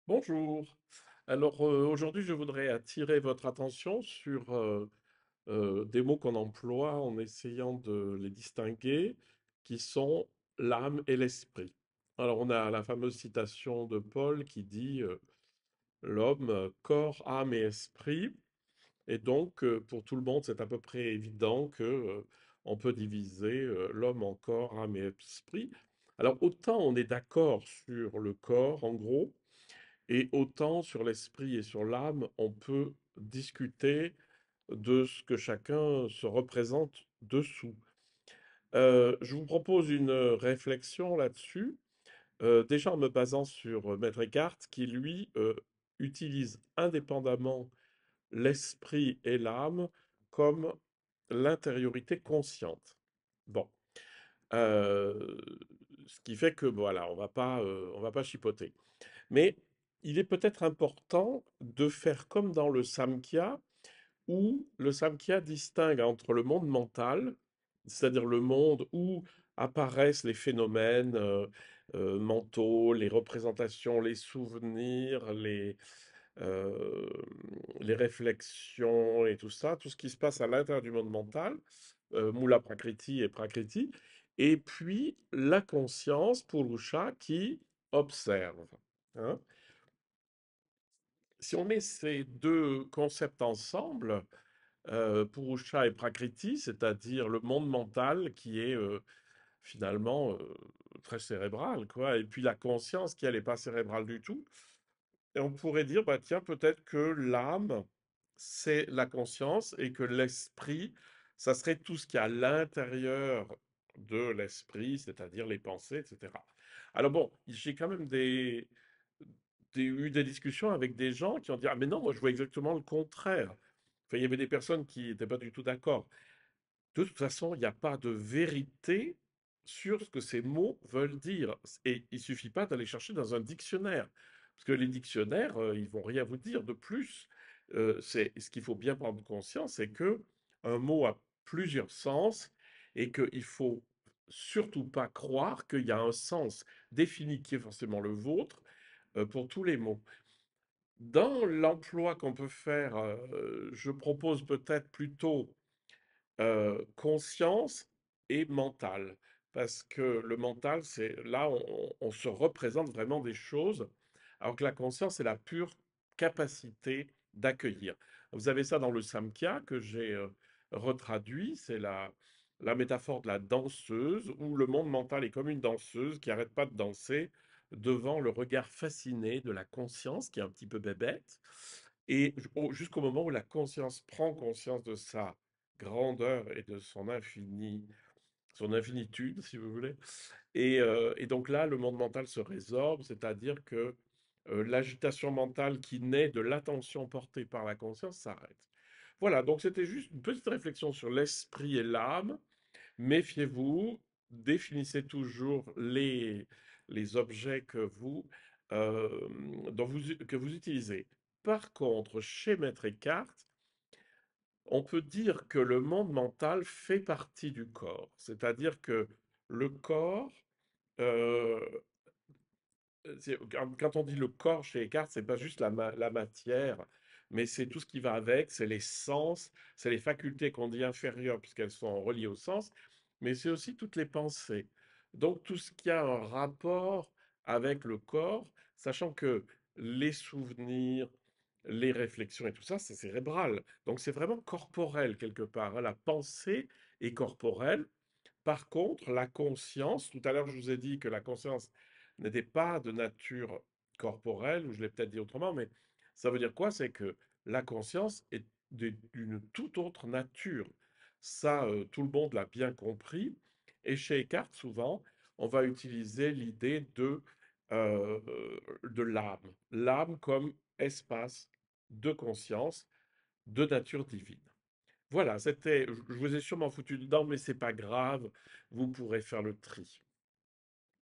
Bonjour. Alors aujourd'hui, je voudrais attirer votre attention sur des mots qu'on emploie en essayant de les distinguer, qui sont l'âme et l'esprit. Alors on a la fameuse citation de Paul qui dit l'homme, corps, âme et esprit. Et donc pour tout le monde, c'est à peu près évident que on peut diviser l'homme en corps, âme et esprit. Alors autant on est d'accord sur le corps, en gros. Et autant sur l'esprit et sur l'âme, on peut discuter de ce que chacun se représente dessous. Je vous propose une réflexion là-dessus, déjà en me basant sur Maître Eckhart, qui lui utilise indépendamment l'esprit et l'âme comme l'intériorité consciente. Bon, euh, ce qui fait que voilà, on va pas chipoter. Mais il est peut-être important de faire comme dans le Samkhya, où le Samkhya distingue entre le monde mental, c'est-à-dire le monde où apparaissent les phénomènes mentaux, les représentations, les souvenirs, euh, les réflexions et tout ça, tout ce qui se passe à l'intérieur du monde mental, Mula Prakriti et Prakriti, et puis la conscience, Purusha, qui observe. Hein. Si on met ces deux concepts ensemble, Purusha et Prakriti, c'est-à-dire le monde mental qui est finalement très cérébral, quoi, et puis la conscience qui, elle, n'est pas cérébrale du tout, et on pourrait dire, bah tiens, peut-être que l'âme, c'est la conscience et que l'esprit, ça serait tout ce qui est à l'intérieur de l'esprit, c'est-à-dire les pensées, etc. Alors bon, j'ai quand même eu des discussions avec des gens qui ont dit, ah mais non, moi je vois exactement le contraire. Enfin, il y avait des personnes qui n'étaient pas du tout d'accord. De toute façon, il n'y a pas de vérité sur ce que ces mots veulent dire. Et il suffit pas d'aller chercher dans un dictionnaire. Parce que les dictionnaires, ils vont rien vous dire de plus. Ce qu'il faut bien prendre conscience, c'est que un mot a plusieurs sens et qu'il faut surtout pas croire qu'il y a un sens défini qui est forcément le vôtre pour tous les mots. Dans l'emploi qu'on peut faire, je propose peut-être plutôt conscience et mental. Parce que le mental, c'est là, on se représente vraiment des choses, alors que la conscience, c'est la pure capacité d'accueillir. Vous avez ça dans le Samkhya que j'ai retraduit, c'est la métaphore de la danseuse, où le monde mental est comme une danseuse qui n'arrête pas de danser devant le regard fasciné de la conscience, qui est un petit peu bébête, et jusqu'au moment où la conscience prend conscience de ça grandeur et de son infini, son infinitude, si vous voulez. Et donc là, le monde mental se résorbe, c'est-à-dire que l'agitation mentale qui naît de l'attention portée par la conscience s'arrête. Voilà, donc c'était juste une petite réflexion sur l'esprit et l'âme. Méfiez-vous, définissez toujours les objets euh, que vous utilisez. Par contre, chez Maître Eckhart, on peut dire que le monde mental fait partie du corps. C'est-à-dire que le corps, euh, quand on dit le corps chez Eckhart, c'est pas juste la matière, mais c'est tout ce qui va avec, c'est les sens, c'est les facultés qu'on dit inférieures puisqu'elles sont reliées au sens, mais c'est aussi toutes les pensées. Donc tout ce qui a un rapport avec le corps, sachant que les souvenirs, les réflexions et tout ça, c'est cérébral. Donc c'est vraiment corporel quelque part, hein. La pensée est corporelle. Par contre, la conscience, tout à l'heure je vous ai dit que la conscience n'était pas de nature corporelle, ou je l'ai peut-être dit autrement, mais ça veut dire quoi? C'est que la conscience est d'une toute autre nature. Ça, tout le monde l'a bien compris. Et chez Eckhart, souvent, on va utiliser l'idée euh, de l'âme. L'âme comme espace de conscience de nature divine. Voilà, je vous ai sûrement foutu dedans, mais c'est pas grave, vous pourrez faire le tri.